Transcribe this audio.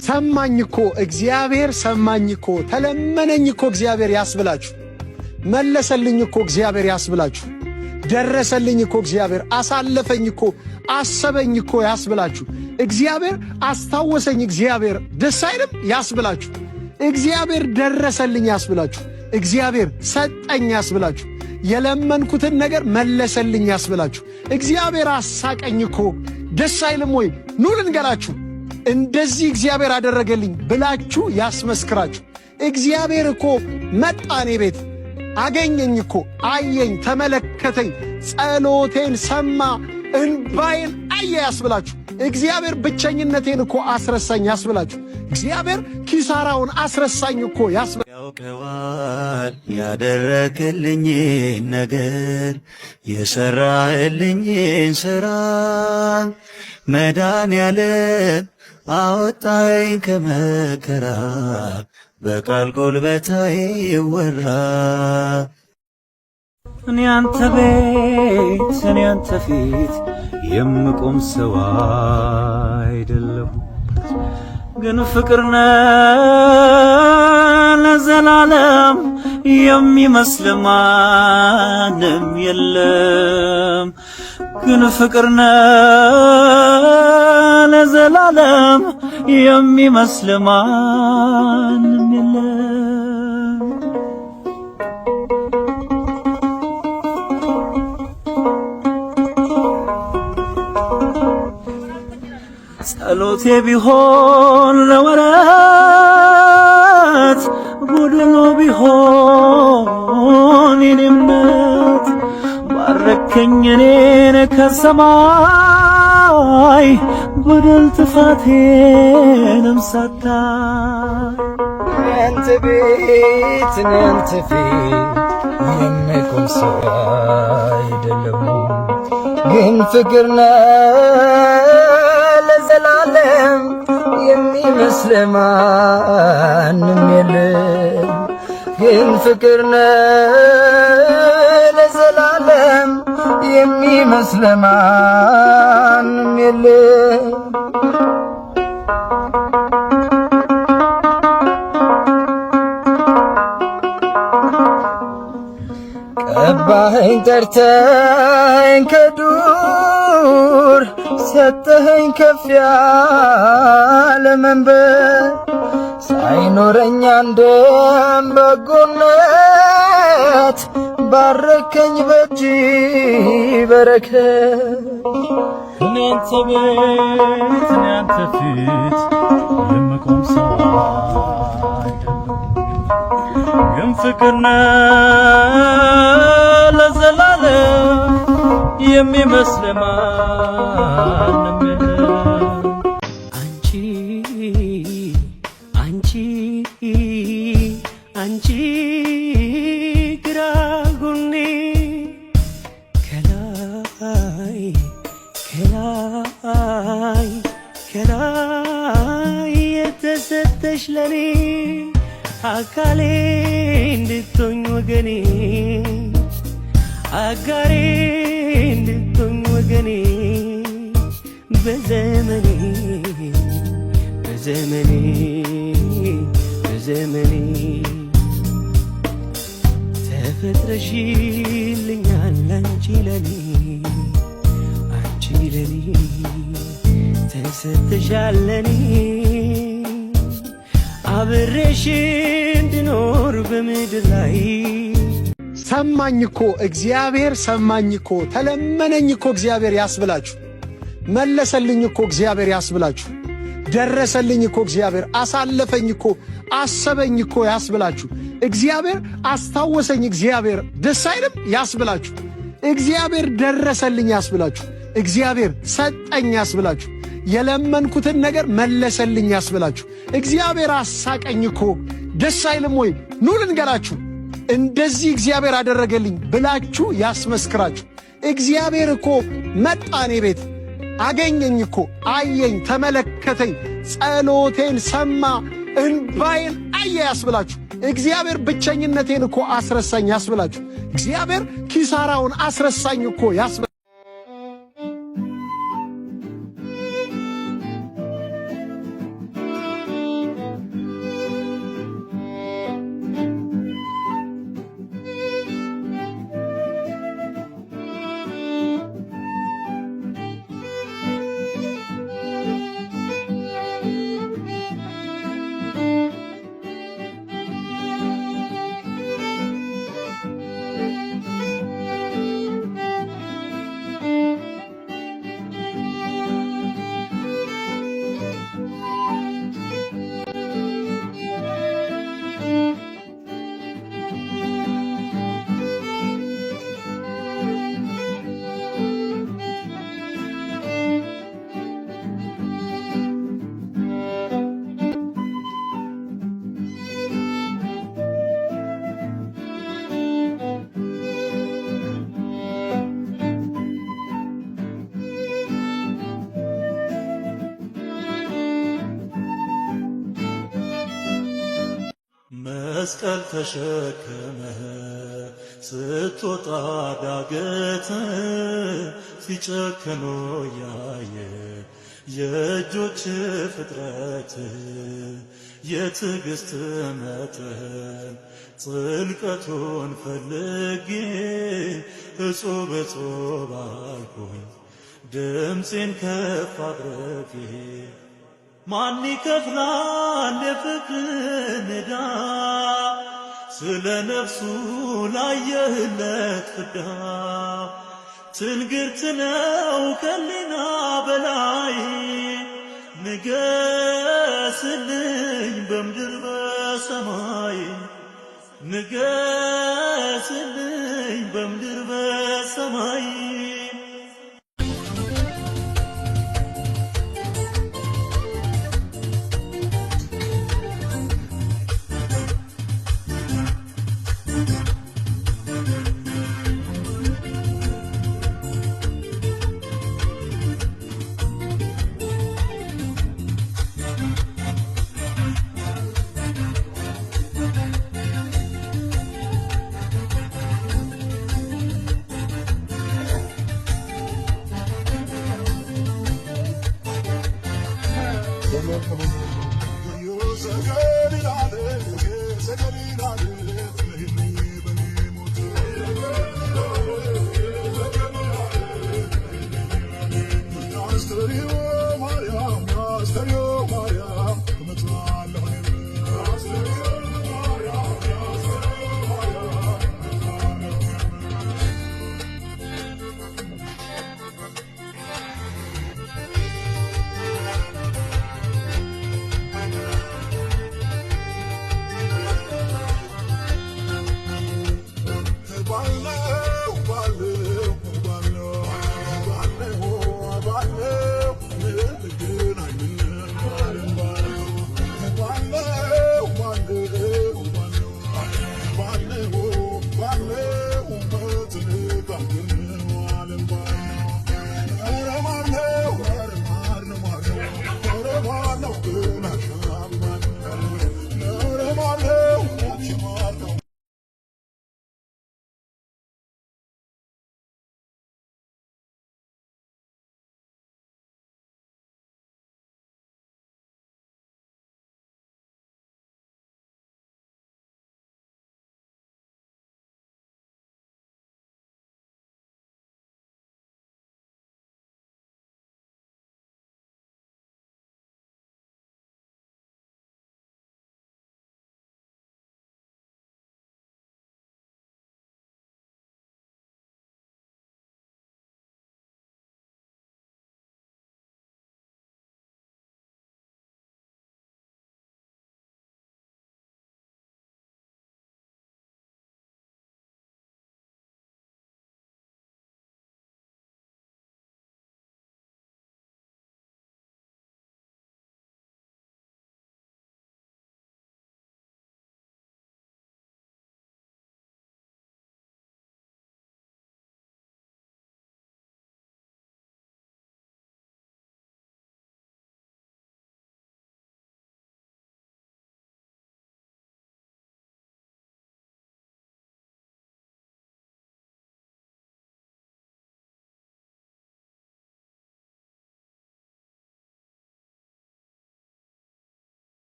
ሰማኝ እኮ እግዚአብሔር ሰማኝ እኮ ተለመነኝ እኮ እግዚአብሔር ያስብላችሁ። መለሰልኝ እኮ እግዚአብሔር ያስብላችሁ። ደረሰልኝ እኮ እግዚአብሔር አሳለፈኝ እኮ አሰበኝ እኮ ያስብላችሁ። እግዚአብሔር አስታወሰኝ እግዚአብሔር ደስ አይልም ያስብላችሁ። እግዚአብሔር ደረሰልኝ ያስብላችሁ። እግዚአብሔር ሰጠኝ ያስብላችሁ። የለመንኩትን ነገር መለሰልኝ ያስብላችሁ። እግዚአብሔር አሳቀኝ እኮ ደስ አይልም ወይ? ኑ ልንገራችሁ እንደዚህ እግዚአብሔር አደረገልኝ ብላችሁ ያስመስክራችሁ። እግዚአብሔር እኮ መጣ እኔ ቤት አገኘኝ እኮ አየኝ፣ ተመለከተኝ፣ ጸሎቴን ሰማ፣ እንባዬን አየ ያስብላችሁ። እግዚአብሔር ብቸኝነቴን እኮ አስረሳኝ ያስብላችሁ። እግዚአብሔር ኪሳራውን አስረሳኝ እኮ ያስብላችሁ። ያውቀዋል ያደረክልኝን ነገር የሰራህልኝን ሥራ መድኃኔዓለም አወጣኝ ከመከራ በቃል ጉልበታዬ ይወራ። እኔ አንተ ቤት እኔ አንተ ፊት የምቆም ሰው አይደለሁም፣ ግን ፍቅርነ ለዘላለም የሚመስል ማንም የለም። ግን ፍቅርነ ለዘላለም የሚመስል ማንም የለም። ጸሎቴ ቢሆን ለወረት ጎደሎ ቢሆን የኔ እምነት ባረከኝ እኔን ከሰማይ በደል ጥፋቴንም ሳታይ አንተ ቤት አንተ ፊት የምቆም ሰው አይደለሁም፣ ግን ፍቅርነ ለዘላለም የሚመስል ማንም የለም። ግን ፍቅርነ ለዘላለም የሚመስል ማንም የለም። ቀባኸኝ ጠርተኸኝ ከዱር ሰጠኸኝ ከፍ ያለ መንበር ሳይኖረኝ አንድም በጎነት ባረከኝ በእጅ በረከት። እኔ አንተ ቤት እኔ አንተ ፊት የምቆም ሰው አይደለሁም፣ ግን ፍቅርነ ለዘላለም የሚመስል ማንም የለም። አንቺ አንቺ አንቺ ግራ ጎኔ ከላይ ከላይ ከላይ የተሰጠሽ ለኔ አካሌ እንድትሆኝ ወገኔ አጋሬ እንድትሆኝ ወገኔ በዘመኔ በዘመኔ በዘመኔ ተፈጥረሽልኛል አንቺ ለኔ አንቺ ለኔ ተሰጥተሻል ለኔ አብሬሽ እንድኖር በምድር ላይ። ሰማኝ እኮ እግዚአብሔር ሰማኝ እኮ ተለመነኝ እኮ እግዚአብሔር ያስብላችሁ። መለሰልኝ እኮ እግዚአብሔር ያስብላችሁ። ደረሰልኝ እኮ እግዚአብሔር አሳለፈኝ እኮ አሰበኝ እኮ ያስብላችሁ። እግዚአብሔር አስታወሰኝ እግዚአብሔር ደስ አይልም ያስብላችሁ። እግዚአብሔር ደረሰልኝ ያስብላችሁ። እግዚአብሔር ሰጠኝ ያስብላችሁ። የለመንኩትን ነገር መለሰልኝ ያስብላችሁ። እግዚአብሔር አሳቀኝ እኮ ደስ አይልም ወይ? ኑ ልንገራችሁ እንደዚህ እግዚአብሔር አደረገልኝ ብላችሁ ያስመስክራችሁ። እግዚአብሔር እኮ መጣ እኔ ቤት አገኘኝ እኮ አየኝ፣ ተመለከተኝ፣ ጸሎቴን ሰማ፣ እንባዬን አየ ያስብላችሁ። እግዚአብሔር ብቸኝነቴን እኮ አስረሳኝ ያስብላችሁ። እግዚአብሔር ኪሳራውን አስረሳኝ እኮ ያስብላችሁ። መስቀል ተሸክመህ ስትወጣ ዳገት ሲጨክኖ ያየ የእጆች ፍጥረት የትዕግሥት መጠን ጽልቀቱን ፈልጌ እጹብ እጹብ አልኩኝ ድምፄን ከፍ አድርጌ። ማን ይከፍላል የፍቅርን ዕዳ ስለ ነፍሱ ላየህለት ፍዳ? ትንግርት ነው ከሊና በላይ ንገስልኝ በምድር በሰማይ ንገስልኝ በምድር በሰማይ Maria,